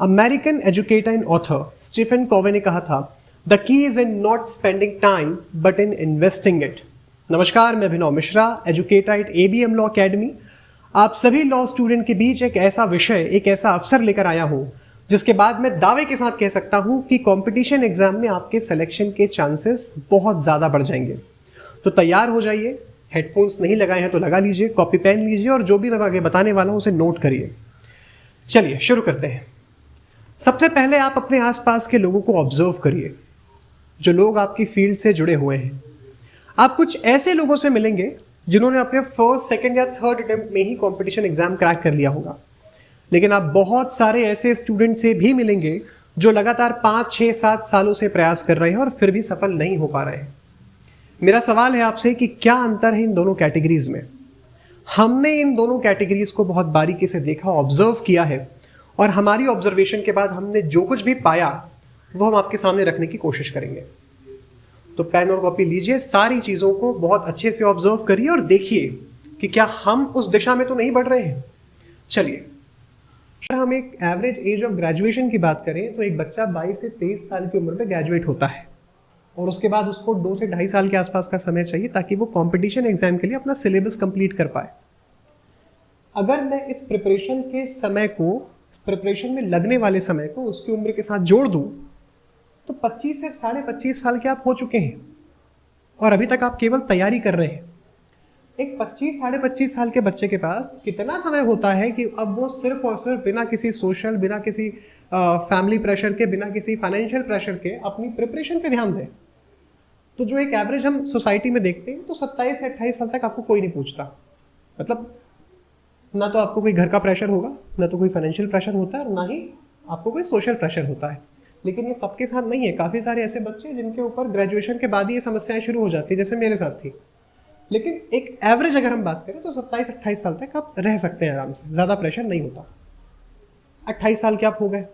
American educator and author Stephen Covey ने कहा था, the key is in not spending time but in investing it. नमस्कार, मैं Abhinav Mishra, educator at ABM law academy. आप सभी law student के बीच एक ऐसा विषय, एक ऐसा अवसर लेकर आया हूँ जिसके बाद मैं दावे के साथ कह सकता हूँ कि कंपटीशन एग्जाम में आपके सिलेक्शन के चांसेस बहुत ज़्यादा बढ़ जाएंगे। तो तैयार हो जाइए, हेडफोन्स नहीं लगाए हैं तो लगा लीजिए, कॉपी पेन लीजिए और जो भी मैं आगे बताने वाला हूँ उसे नोट करिए। चलिए शुरू करते हैं। सबसे पहले आप अपने आसपास के लोगों को ऑब्जर्व करिए, जो लोग आपकी फील्ड से जुड़े हुए हैं। आप कुछ ऐसे लोगों से मिलेंगे जिन्होंने अपने फर्स्ट, सेकंड या थर्ड अटेम्प्ट में ही कंपटीशन एग्जाम क्रैक कर लिया होगा, लेकिन आप बहुत सारे ऐसे स्टूडेंट से भी मिलेंगे जो लगातार 5, 6, 7 सालों से प्रयास कर रहे हैं और फिर भी सफल नहीं हो पा रहे हैं। मेरा सवाल है आपसे कि क्या अंतर है इन दोनों कैटेगरीज में। हमने इन दोनों कैटेगरीज को बहुत बारीकी से देखा, ऑब्जर्व किया है और हमारी ऑब्जर्वेशन के बाद हमने जो कुछ भी पाया वो हम आपके सामने रखने की कोशिश करेंगे। तो पेन और कॉपी लीजिए, सारी चीज़ों को बहुत अच्छे से ऑब्जर्व करिए और देखिए कि क्या हम उस दिशा में तो नहीं बढ़ रहे हैं। चलिए, अगर हम एक एवरेज एज ऑफ ग्रेजुएशन की बात करें तो एक बच्चा 22 से 23 साल की उम्र में ग्रेजुएट होता है और उसके बाद उसको 2 से 2.5 साल के आसपास का समय चाहिए ताकि वो कंपटीशन एग्जाम के लिए अपना सिलेबस कंप्लीट कर पाए। अगर मैं इस प्रिपरेशन के समय को, प्रिपरेशन में लगने वाले समय को उसकी उम्र के साथ जोड़ दूं तो 25 से 25.5 साल के आप हो चुके हैं और अभी तक आप केवल तैयारी कर रहे हैं। एक 25 साल के बच्चे के पास कितना समय होता है कि अब वो सिर्फ और सिर्फ बिना किसी सोशल, बिना किसी फैमिली प्रेशर के, बिना किसी फाइनेंशियल प्रेशर के अपनी प्रिपरेशन पे ध्यान दें। तो जो एक एवरेज हम सोसाइटी में देखते हैं तो 27 से 28 साल तक आपको कोई नहीं पूछता। मतलब ना तो आपको कोई घर का प्रेशर होगा, ना तो कोई फाइनेंशियल प्रेशर होता है और ना ही आपको कोई सोशल प्रेशर होता है। लेकिन ये सबके साथ नहीं है। काफ़ी सारे ऐसे बच्चे जिनके ऊपर ग्रेजुएशन के बाद ही ये समस्याएं शुरू हो जाती है, जैसे मेरे साथ थी। लेकिन एक एवरेज अगर हम बात करें तो 27-28 साल तक आप रह सकते हैं आराम से, ज़्यादा प्रेशर नहीं होता। 28 साल के आप हो गए।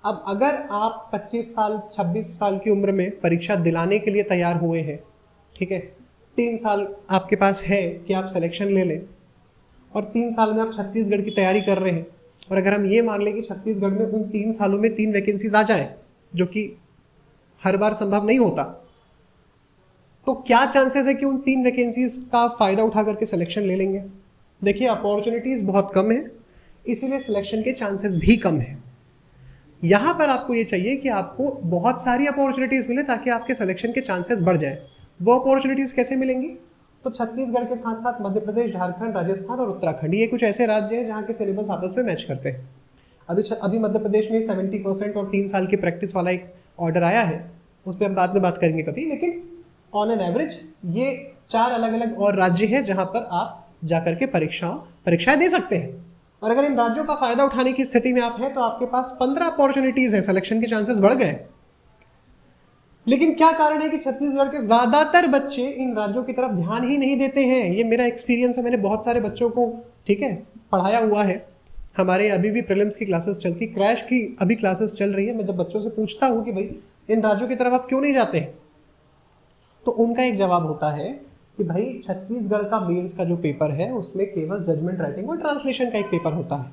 अब अगर आप 25 साल, 26 साल की उम्र में परीक्षा दिलाने के लिए तैयार हुए हैं, ठीक है, 3 साल आपके पास है कि आप सिलेक्शन ले लें और 3 साल में आप छत्तीसगढ़ की तैयारी कर रहे हैं और अगर हम ये मान लें कि छत्तीसगढ़ में उन 3 सालों में 3 वैकेंसीज आ जाएँ, जो कि हर बार संभव नहीं होता, तो क्या चांसेस है कि उन 3 वैकेंसीज का फ़ायदा उठा करके सिलेक्शन ले लेंगे। देखिए, अपॉर्चुनिटीज़ बहुत कम है, इसीलिए सिलेक्शन के चांसेस भी कम है। यहाँ पर आपको ये चाहिए कि आपको बहुत सारी अपॉर्चुनिटीज़ मिले ताकि आपके सिलेक्शन के चांसेस बढ़ जाए। वो अपॉर्चुनिटीज़ कैसे मिलेंगी? तो छत्तीसगढ़ के साथ साथ मध्य प्रदेश, झारखंड, राजस्थान और उत्तराखंड, ये कुछ ऐसे राज्य हैं जहाँ के सिलेबस आपस में मैच करते हैं। अभी मध्य प्रदेश में 70% और 3 साल की प्रैक्टिस वाला एक ऑर्डर आया है, उस पर हम बाद में बात करेंगे कभी। लेकिन ऑन एन एवरेज ये 4 अलग अलग और राज्य हैं जहां पर आप जाकर के परीक्षाएं दे सकते हैं। और अगर इन राज्यों का फ़ायदा उठाने की स्थिति में आप हैं तो आपके पास 15 अपॉर्चुनिटीज़ हैं, सिलेक्शन के चांसेस बढ़ गए। लेकिन क्या कारण है कि छत्तीसगढ़ के ज़्यादातर बच्चे इन राज्यों की तरफ ध्यान ही नहीं देते हैं। ये मेरा एक्सपीरियंस है, मैंने बहुत सारे बच्चों को, ठीक है, पढ़ाया हुआ है। हमारे अभी भी प्रीलिम्स की क्लासेस चलती, क्रैश की अभी क्लासेस चल रही है। मैं जब बच्चों से पूछता हूँ कि भाई इन राज्यों की तरफ आप क्यों नहीं जाते हैं, तो उनका एक जवाब होता है कि भाई छत्तीसगढ़ का मेंस का जो पेपर है उसमें केवल जजमेंट राइटिंग और ट्रांसलेशन का एक पेपर होता है,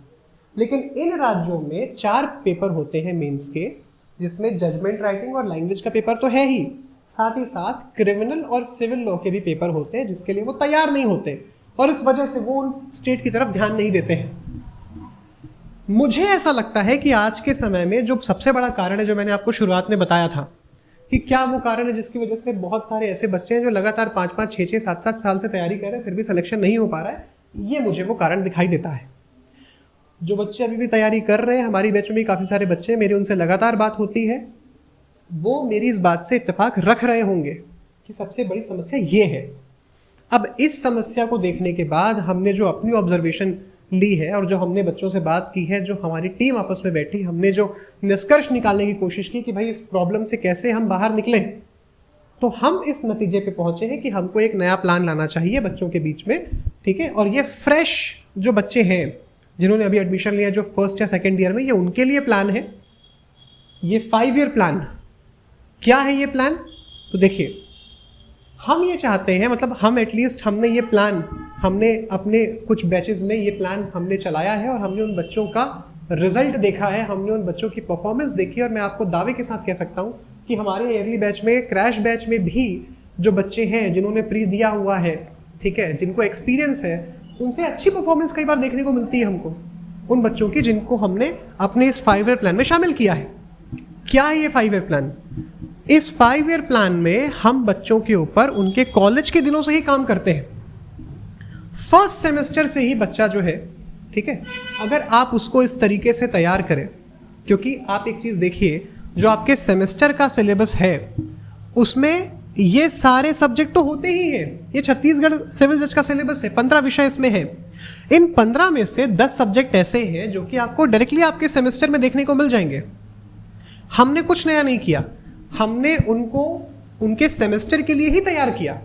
लेकिन इन राज्यों में 4 पेपर होते हैं मेंस के, जिसमें जजमेंट राइटिंग और लैंग्वेज का पेपर तो है ही, साथ ही साथ क्रिमिनल और सिविल लॉ के भी पेपर होते हैं जिसके लिए वो तैयार नहीं होते और इस वजह से वो उन स्टेट की तरफ ध्यान नहीं देते हैं। मुझे ऐसा लगता है कि आज के समय में जो सबसे बड़ा कारण है, जो मैंने आपको शुरुआत में बताया था कि क्या वो कारण है जिसकी वजह से बहुत सारे ऐसे बच्चे हैं जो लगातार 5-5, 6-6, 7-7 साल से तैयारी कर रहे हैं फिर भी सिलेक्शन नहीं हो पा रहा है, ये मुझे वो कारण दिखाई देता है। जो बच्चे अभी भी तैयारी कर रहे हैं, हमारी बैच में भी काफ़ी सारे बच्चे हैं, मेरी उनसे लगातार बात होती है, वो मेरी इस बात से इत्तेफाक रख रहे होंगे कि सबसे बड़ी समस्या ये है। अब इस समस्या को देखने के बाद हमने जो अपनी ऑब्जर्वेशन ली है और जो हमने बच्चों से बात की है, जो हमारी टीम आपस में बैठी, हमने जो निष्कर्ष निकालने की कोशिश की कि भाई इस प्रॉब्लम से कैसे हम बाहर निकलें, तो हम इस नतीजे पे पहुंचे हैं कि हमको एक नया प्लान लाना चाहिए बच्चों के बीच में, ठीक है। और ये फ्रेश जो बच्चे हैं जिन्होंने अभी एडमिशन लिया, जो फर्स्ट या सेकेंड ईयर में, ये उनके लिए प्लान है, ये 5 ईयर प्लान। क्या है ये प्लान? तो देखिए, हम ये चाहते हैं, मतलब हम एटलीस्ट हमने ये प्लान, हमने अपने कुछ बैचेस में ये प्लान हमने चलाया है और हमने उन बच्चों का रिजल्ट देखा है, हमने उन बच्चों की परफॉर्मेंस देखी, और मैं आपको दावे के साथ कह सकता हूँ कि हमारे ईयरली बैच में, क्रैश बैच में भी जो बच्चे हैं जिन्होंने प्री दिया हुआ है, ठीक है, जिनको एक्सपीरियंस है, उनसे अच्छी परफॉर्मेंस कई बार देखने को मिलती है हमको, उन बच्चों की जिनको हमने अपने इस 5 ईयर प्लान में शामिल किया है। क्या है ये 5 ईयर प्लान? इस 5 ईयर प्लान में हम बच्चों के ऊपर उनके कॉलेज के दिनों से ही काम करते हैं। फर्स्ट सेमेस्टर से ही बच्चा जो है, ठीक है, अगर आप उसको इस तरीके से तैयार करें, क्योंकि आप एक चीज़ देखिए, जो आपके सेमेस्टर का सिलेबस है उसमें ये सारे सब्जेक्ट तो होते ही हैं। ये छत्तीसगढ़ सिविल जज का सिलेबस है, 15 विषय इसमें है। इन 15 में से 10 सब्जेक्ट ऐसे हैं जो कि आपको डायरेक्टली आपके सेमेस्टर में देखने को मिल जाएंगे। हमने कुछ नया नहीं किया, हमने उनको उनके सेमेस्टर के लिए ही तैयार किया,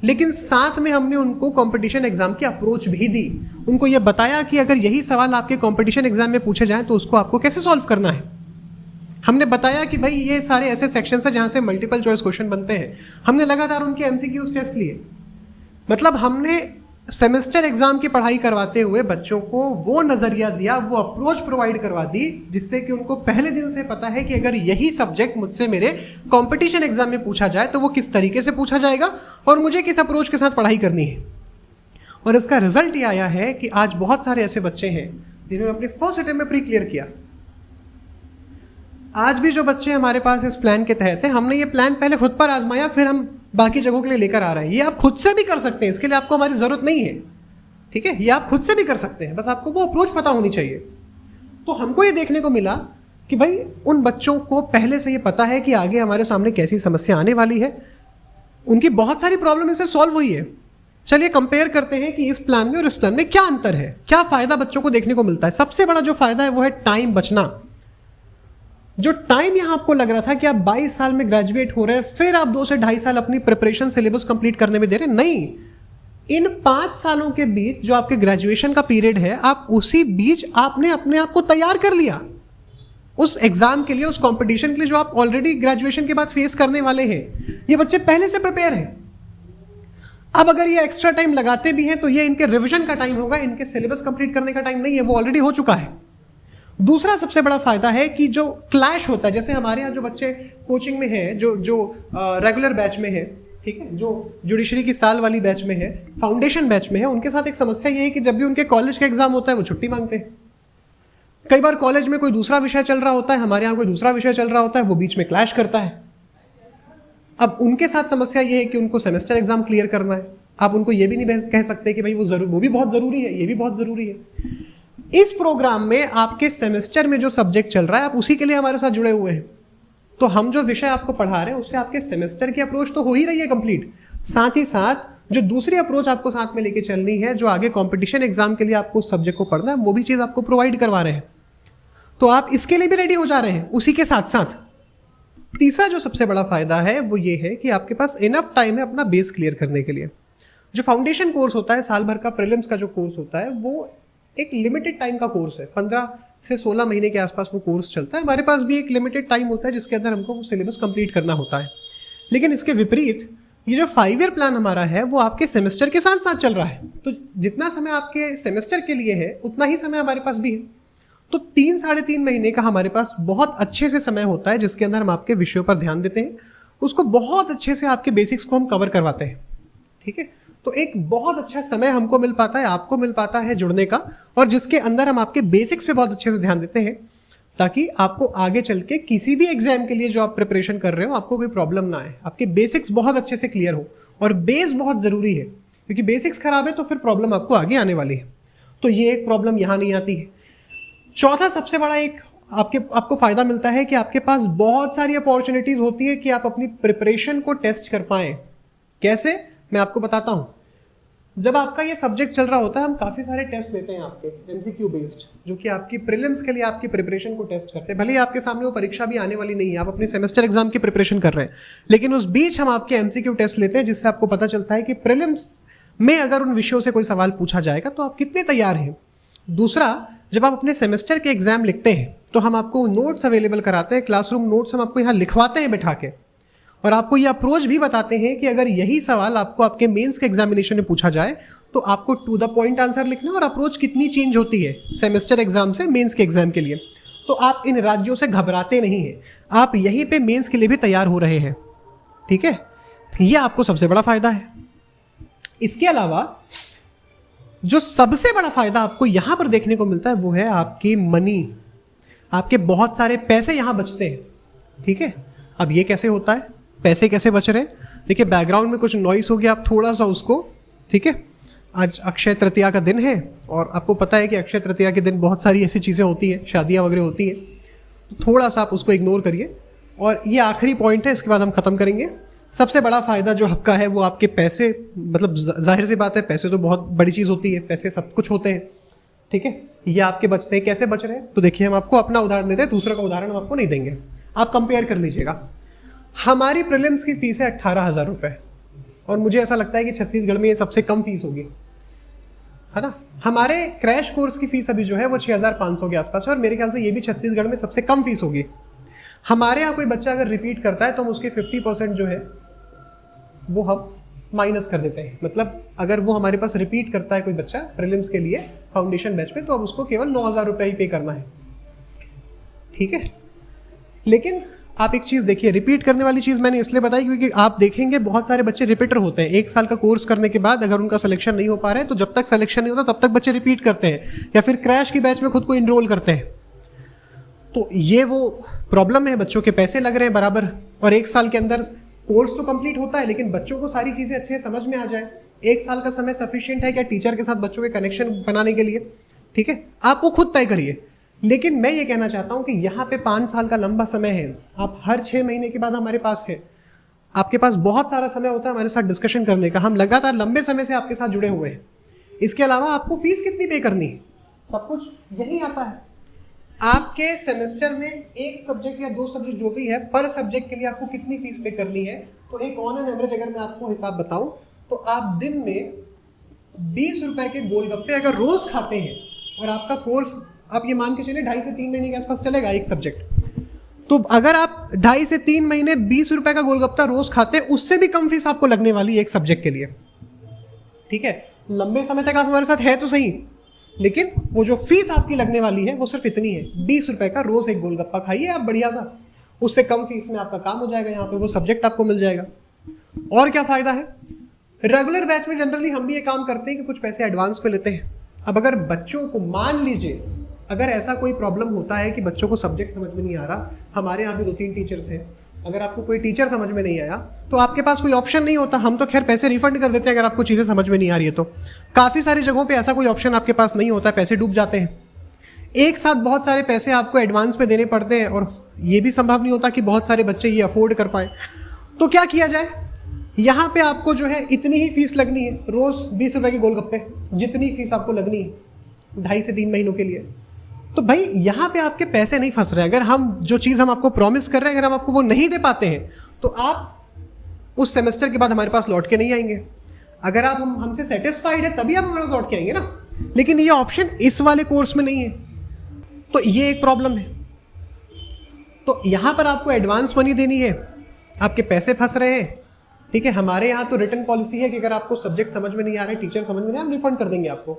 लेकिन साथ में हमने उनको कंपटीशन एग्जाम की अप्रोच भी दी। उनको ये बताया कि अगर यही सवाल आपके कंपटीशन एग्जाम में पूछे जाएं तो उसको आपको कैसे सॉल्व करना है। हमने बताया कि भाई ये सारे ऐसे सेक्शंस हैं जहाँ से मल्टीपल चॉइस क्वेश्चन बनते हैं। हमने लगातार उनके एमसीक्यूज टेस्ट लिए। मतलब हमने सेमेस्टर एग्जाम की पढ़ाई करवाते हुए बच्चों को वो नज़रिया दिया, वो अप्रोच प्रोवाइड करवा दी, जिससे कि उनको पहले दिन से पता है कि अगर यही सब्जेक्ट मुझसे मेरे कंपटीशन एग्जाम में पूछा जाए तो वो किस तरीके से पूछा जाएगा और मुझे किस अप्रोच के साथ पढ़ाई करनी है। और इसका रिजल्ट ये आया है कि आज बहुत सारे ऐसे बच्चे हैं जिन्होंने अपने फर्स्ट अटेम्प्ट में प्री क्लियर किया। आज भी जो बच्चे हमारे पास इस प्लान के तहत हैं, हमने ये प्लान पहले खुद पर आजमाया, फिर हम बाकी जगहों के लिए लेकर आ रहे हैं। ये आप खुद से भी कर सकते हैं, इसके लिए आपको हमारी ज़रूरत नहीं है, ठीक है, ये आप खुद से भी कर सकते हैं, बस आपको वो अप्रोच पता होनी चाहिए। तो हमको ये देखने को मिला कि भाई उन बच्चों को पहले से ये पता है कि आगे हमारे सामने कैसी समस्या आने वाली है, उनकी बहुत सारी प्रॉब्लम इससे सॉल्व हुई है। चलिए कंपेयर करते हैं कि इस प्लान में और इस प्लान में क्या अंतर है, क्या फ़ायदा बच्चों को देखने को मिलता है। सबसे बड़ा जो फ़ायदा है वो है टाइम बचना। जो टाइम यहाँ आपको लग रहा था कि आप 22 साल में ग्रेजुएट हो रहे हैं, फिर आप 2 से 2.5 साल अपनी प्रिपरेशन सिलेबस कंप्लीट करने में दे रहे हैं, नहीं, इन 5 सालों के बीच जो आपके ग्रेजुएशन का पीरियड है, आप उसी बीच आपने अपने आप को तैयार कर लिया उस एग्जाम के लिए, उस कंपटीशन के लिए जो आप ऑलरेडी ग्रेजुएशन के बाद फेस करने वाले हैं। ये बच्चे पहले से प्रिपेयर हैं। अब अगर ये एक्स्ट्रा टाइम लगाते भी हैं तो ये इनके रिविजन का टाइम होगा, इनके सिलेबस कंप्लीट करने का टाइम नहीं है, वो ऑलरेडी हो चुका है। दूसरा सबसे बड़ा फायदा है कि जो क्लैश होता है, जैसे हमारे यहाँ जो बच्चे कोचिंग में हैं, जो रेगुलर बैच में है, ठीक है, जो जुडिशरी की साल वाली बैच में है, फाउंडेशन बैच में है, उनके साथ एक समस्या ये है कि जब भी उनके कॉलेज का एग्जाम होता है वो छुट्टी मांगते हैं। कई बार कॉलेज में कोई दूसरा विषय चल रहा होता है, हमारे यहाँ कोई दूसरा विषय चल रहा होता है, वो बीच में क्लैश करता है। अब उनके साथ समस्या ये है कि उनको सेमेस्टर एग्जाम क्लियर करना है। आप उनको ये भी नहीं कह सकते कि भाई वो भी बहुत ज़रूरी है, ये भी बहुत ज़रूरी है। इस प्रोग्राम में आपके सेमेस्टर में जो सब्जेक्ट चल रहा है, आप उसी के लिए हमारे साथ जुड़े हुए हैं, तो हम जो विषय आपको पढ़ा रहे हैं उससे आपके सेमेस्टर की अप्रोच तो हो ही रही है कंप्लीट, साथ ही साथ जो दूसरी अप्रोच आपको साथ में लेके चलनी है, जो आगे कंपटीशन एग्जाम के लिए आपको उस सब्जेक्ट को पढ़ना है, वो भी चीज़ आपको प्रोवाइड करवा रहे हैं। तो आप इसके लिए भी रेडी हो जा रहे हैं उसी के साथ साथ। तीसरा जो सबसे बड़ा फायदा है वो ये है कि आपके पास इनफ टाइम है अपना बेस क्लियर करने के लिए। जो फाउंडेशन कोर्स होता है, साल भर का प्रीलिम्स का जो कोर्स होता है, वो एक लिमिटेड टाइम का कोर्स है, 15 से 16 महीने के आसपास वो कोर्स चलता है। हमारे पास भी एक लिमिटेड टाइम होता है जिसके अंदर हमको वो सिलेबस कंप्लीट करना होता है। लेकिन इसके विपरीत ये जो 5 ईयर प्लान हमारा है वो आपके सेमेस्टर के साथ साथ चल रहा है। तो जितना समय आपके सेमेस्टर के लिए है उतना ही समय हमारे पास भी है। तो 3-3.5 महीने का हमारे पास बहुत अच्छे से समय होता है जिसके अंदर हम आपके विषयों पर ध्यान देते हैं, उसको बहुत अच्छे से आपके बेसिक्स को हम कवर करवाते हैं, ठीक है। तो एक बहुत अच्छा समय हमको मिल पाता है, आपको मिल पाता है जुड़ने का, और जिसके अंदर हम आपके बेसिक्स पे बहुत अच्छे से ध्यान देते हैं ताकि आपको आगे चल के किसी भी एग्जाम के लिए जो आप प्रिपरेशन कर रहे हो आपको कोई प्रॉब्लम ना आए, आपके बेसिक्स बहुत अच्छे से क्लियर हो। और बेस बहुत ज़रूरी है, क्योंकि बेसिक्स खराब है तो फिर प्रॉब्लम आपको आगे आने वाली है। तो ये एक प्रॉब्लम यहाँ नहीं आती है। चौथा सबसे बड़ा एक आपको फ़ायदा मिलता है कि आपके पास बहुत सारी अपॉर्चुनिटीज़ होती है कि आप अपनी प्रिपरेशन को टेस्ट कर पाएँ। कैसे, मैं आपको बताता हूँ। जब आपका ये सब्जेक्ट चल रहा होता है, हम काफ़ी सारे टेस्ट लेते हैं आपके MCQ बेस्ड, जो कि आपकी प्रीलिम्स के लिए आपकी प्रिपरेशन को टेस्ट करते हैं। भले ही आपके सामने वो परीक्षा भी आने वाली नहीं है, आप अपने सेमेस्टर एग्जाम की प्रिपरेशन कर रहे हैं, लेकिन उस बीच हम आपके MCQ टेस्ट लेते हैं जिससे आपको पता चलता है कि प्रीलिम्स में अगर उन विषयों से कोई सवाल पूछा जाएगा तो आप कितने तैयार हैं। दूसरा, जब आप अपने सेमेस्टर के एग्जाम लिखते हैं तो हम आपको नोट्स अवेलेबल कराते हैं, क्लासरूम नोट्स हम आपको यहाँ लिखवाते हैं बैठा के, और आपको ये अप्रोच भी बताते हैं कि अगर यही सवाल आपको आपके मेंस के एग्जामिनेशन में पूछा जाए तो आपको टू द पॉइंट आंसर लिखना है और अप्रोच कितनी चेंज होती है सेमेस्टर एग्जाम से मेंस के एग्जाम के लिए। तो आप इन राज्यों से घबराते नहीं हैं, आप यहीं पे मेंस के लिए भी तैयार हो रहे हैं, ठीक है। ये आपको सबसे बड़ा फायदा है। इसके अलावा जो सबसे बड़ा फायदा आपको यहां पर देखने को मिलता है वो है आपकी मनी, आपके बहुत सारे पैसे यहां बचते हैं, ठीक है। अब ये कैसे होता है, पैसे कैसे बच रहे हैं? देखिए बैकग्राउंड में कुछ नॉइस हो गया, आप थोड़ा सा उसको, ठीक है। आज अक्षय तृतीया का दिन है और आपको पता है कि अक्षय तृतीया के दिन बहुत सारी ऐसी चीज़ें होती हैं, शादियां वगैरह होती हैं, तो थोड़ा सा आप उसको इग्नोर करिए। और ये आखिरी पॉइंट है, इसके बाद हम ख़त्म करेंगे। सबसे बड़ा फ़ायदा जो आपका है वो आपके पैसे, मतलब जाहिर सी बात है पैसे तो बहुत बड़ी चीज़ होती है, पैसे सब कुछ होते हैं, ठीक है। ये आपके बचते हैं, कैसे बच रहे हैं? तो देखिए हम आपको अपना उदाहरण देते हैं, दूसरा का उदाहरण हम आपको नहीं देंगे, आप कंपेयर कर लीजिएगा। हमारी प्रीलिम्स की फ़ीस है 18,000 रुपये और मुझे ऐसा लगता है कि छत्तीसगढ़ में ये सबसे कम फीस होगी, है ना। हमारे क्रैश कोर्स की फ़ीस अभी जो है वो 6,500 के आसपास है और मेरे ख्याल से ये भी छत्तीसगढ़ में सबसे कम फीस होगी। हमारे यहाँ कोई बच्चा अगर रिपीट करता है तो हम उसके 50% जो है वो हम माइनस कर देते हैं। मतलब अगर वो हमारे पास रिपीट करता है कोई बच्चा प्रीलिम्स के लिए फाउंडेशन बैच में, तो अब उसको केवल 9,000 रुपये ही पे करना है, ठीक है। लेकिन आप एक चीज़ देखिए, रिपीट करने वाली चीज़ मैंने इसलिए बताई क्योंकि आप देखेंगे बहुत सारे बच्चे रिपीटर होते हैं। 1 साल का कोर्स करने के बाद अगर उनका सिलेक्शन नहीं हो पा रहा है तो जब तक सिलेक्शन नहीं होता तब तक बच्चे रिपीट करते हैं या फिर क्रैश की बैच में खुद को इनरोल करते हैं। तो ये वो प्रॉब्लम है, बच्चों के पैसे लग रहे हैं बराबर और 1 साल के अंदर कोर्स तो कंप्लीट होता है लेकिन बच्चों को सारी चीज़ें अच्छे से समझ में आ जाए। 1 साल का समय सफिशिएंट है क्या टीचर के साथ बच्चों के कनेक्शन बनाने के लिए, ठीक है। आप वो खुद तय करिए। लेकिन मैं ये कहना चाहता हूँ कि यहाँ पे 5 साल का लंबा समय है, आप हर 6 महीने के बाद हमारे पास है, आपके पास बहुत सारा समय होता है हमारे साथ डिस्कशन करने का, हम लगातार लंबे समय से आपके साथ जुड़े हुए हैं। इसके अलावा आपको फीस कितनी पे करनी है, सब कुछ यही आता है। आपके सेमेस्टर में 1 सब्जेक्ट या 2 सब्जेक्ट जो भी है, पर सब्जेक्ट के लिए आपको कितनी फीस पे करनी है, तो एक ऑन एन एवरेज अगर मैं आपको हिसाब बताऊं तो आप दिन में 20 रुपए के गोलगप्पे अगर रोज खाते हैं और आपका कोर्स आप ये मान के चलिए 2.5 से 3 महीने के आसपास चलेगा एक सब्जेक्ट, तो अगर आप 2.5 से 3 महीने 20 रुपए का गोलगप्पा रोज खाते हैं, उससे भी कम फीस आपको लगने वाली है एक सब्जेक्ट के लिए, ठीक है। लंबे समय तक आप हमारे साथ है तो सही, लेकिन वो जो फीस आपकी लगने वाली है वो सिर्फ इतनी है, 20 रुपए का रोज एक गोलगप्पा खाइए आप बढ़िया सा, उससे कम फीस में आपका काम हो जाएगा, यहाँ पे वो सब्जेक्ट आपको मिल जाएगा। और क्या फ़ायदा है, रेगुलर बैच में जनरली हम भी ये काम करते हैं कि कुछ पैसे एडवांस पे लेते हैं। अब अगर बच्चों को, मान लीजिए अगर ऐसा कोई प्रॉब्लम होता है कि बच्चों को सब्जेक्ट समझ में नहीं आ रहा, हमारे यहाँ भी 2-3 टीचर्स हैं, अगर आपको कोई टीचर समझ में नहीं आया तो आपके पास कोई ऑप्शन नहीं होता, हम तो खैर पैसे रिफंड कर देते हैं अगर आपको चीज़ें समझ में नहीं आ रही है तो। काफ़ी सारी जगहों पे ऐसा कोई ऑप्शन आपके पास नहीं होता, पैसे डूब जाते हैं, एक साथ बहुत सारे पैसे आपको एडवांस में देने पड़ते हैं और ये भी संभव नहीं होता कि बहुत सारे बच्चे ये अफोर्ड कर पाए। तो क्या किया जाए, यहाँ पे आपको जो है इतनी ही फीस लगनी है, रोज़ 20 रुपये के गोलगप्पे, जितनी फीस आपको लगनी है 2.5 से 3 महीनों के लिए। तो भाई यहाँ पे आपके पैसे नहीं फंस रहे। अगर हम जो चीज़ हम आपको प्रॉमिस कर रहे हैं, अगर हम आपको वो नहीं दे पाते हैं तो आप उस सेमेस्टर के बाद हमारे पास लौट के नहीं आएंगे। अगर आप हमसे सेटिस्फाइड है तभी आप हमारे लौट के आएंगे ना, लेकिन ये ऑप्शन इस वाले कोर्स में नहीं है, तो ये एक प्रॉब्लम है। तो यहाँ पर आपको एडवांस मनी देनी है, आपके पैसे फंस रहे हैं, ठीक है। हमारे यहाँ तो रिटर्न पॉलिसी है कि अगर आपको सब्जेक्ट समझ में नहीं आ रहा है, टीचर समझ में नहीं आ रहा, हम रिफंड कर देंगे आपको,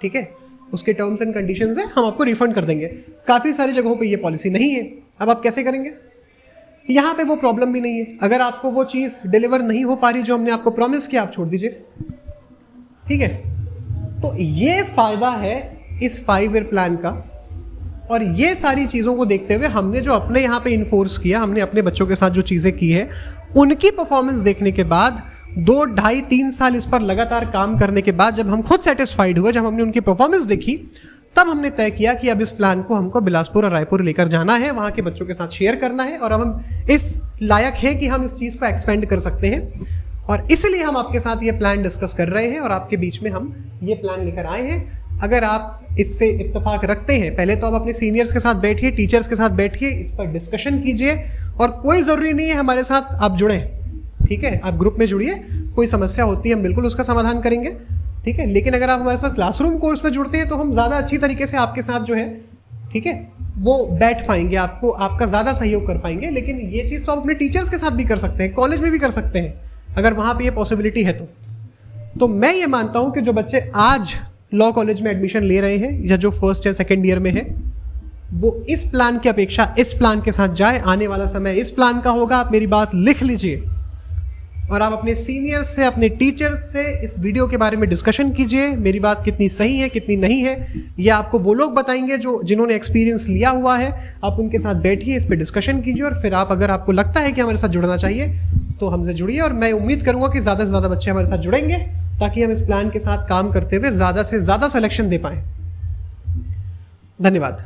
ठीक है। उसके टर्म्स एंड कंडीशंस है, हम आपको रिफंड कर देंगे। काफ़ी सारी जगहों पे ये पॉलिसी नहीं है, अब आप कैसे करेंगे? यहाँ पे वो प्रॉब्लम भी नहीं है। अगर आपको वो चीज़ डिलीवर नहीं हो पा रही जो हमने आपको प्रॉमिस किया, आप छोड़ दीजिए, ठीक है। तो ये फ़ायदा है इस 5 ईयर प्लान का। और ये सारी चीज़ों को देखते हुए हमने जो अपने यहाँ पे इन्फोर्स किया, हमने अपने बच्चों के साथ जो चीज़ें की है, उनकी परफॉर्मेंस देखने के बाद 2, 2.5, 3 साल इस पर लगातार काम करने के बाद जब हम खुद सेटिस्फाइड हुए, जब हमने उनकी परफॉर्मेंस देखी, तब हमने तय किया कि अब इस प्लान को हमको बिलासपुर और रायपुर लेकर जाना है, वहाँ के बच्चों के साथ शेयर करना है और अब हम इस लायक हैं कि हम इस चीज़ को एक्सपेंड कर सकते हैं। और इसलिए हम आपके साथ ये प्लान डिस्कस कर रहे हैं और आपके बीच में हम ये प्लान लेकर आए हैं। अगर आप इससे इत्तेफाक रखते हैं, पहले तो आप अपने सीनियर्स के साथ बैठिए, टीचर्स के साथ बैठिए, इस पर डिस्कशन कीजिए और कोई ज़रूरी नहीं है हमारे साथ आप जुड़ें, ठीक है। आप ग्रुप में जुड़िए, कोई समस्या होती है हम बिल्कुल उसका समाधान करेंगे, ठीक है। लेकिन अगर आप हमारे साथ क्लासरूम कोर्स में जुड़ते हैं तो हम ज़्यादा अच्छी तरीके से आपके साथ जो है, ठीक है, वो बैठ पाएंगे, आपको आपका ज़्यादा सहयोग कर पाएंगे। लेकिन ये चीज़ तो आप अपने टीचर्स के साथ भी कर सकते हैं, कॉलेज में भी कर सकते हैं, अगर वहाँ पे ये पॉसिबिलिटी है तो मैं ये मानता हूँ कि जो बच्चे आज लॉ कॉलेज में एडमिशन ले रहे हैं या जो फर्स्ट या सेकेंड ईयर में है, वो इस प्लान की अपेक्षा इस प्लान के साथ जाए। आने वाला समय इस प्लान का होगा, आप मेरी बात लिख लीजिए और आप अपने सीनियर्स से, अपने टीचर्स से इस वीडियो के बारे में डिस्कशन कीजिए। मेरी बात कितनी सही है, कितनी नहीं है, ये आपको वो लोग बताएंगे जिन्होंने एक्सपीरियंस लिया हुआ है। आप उनके साथ बैठिए, इस पर डिस्कशन कीजिए और फिर आप, अगर आपको लगता है कि हमारे साथ जुड़ना चाहिए तो हमसे जुड़िए। और मैं उम्मीद करूँगा कि ज़्यादा से ज़्यादा बच्चे हमारे साथ जुड़ेंगे ताकि हम इस प्लान के साथ काम करते हुए ज़्यादा से ज़्यादा सिलेक्शन दे पाएँ। धन्यवाद।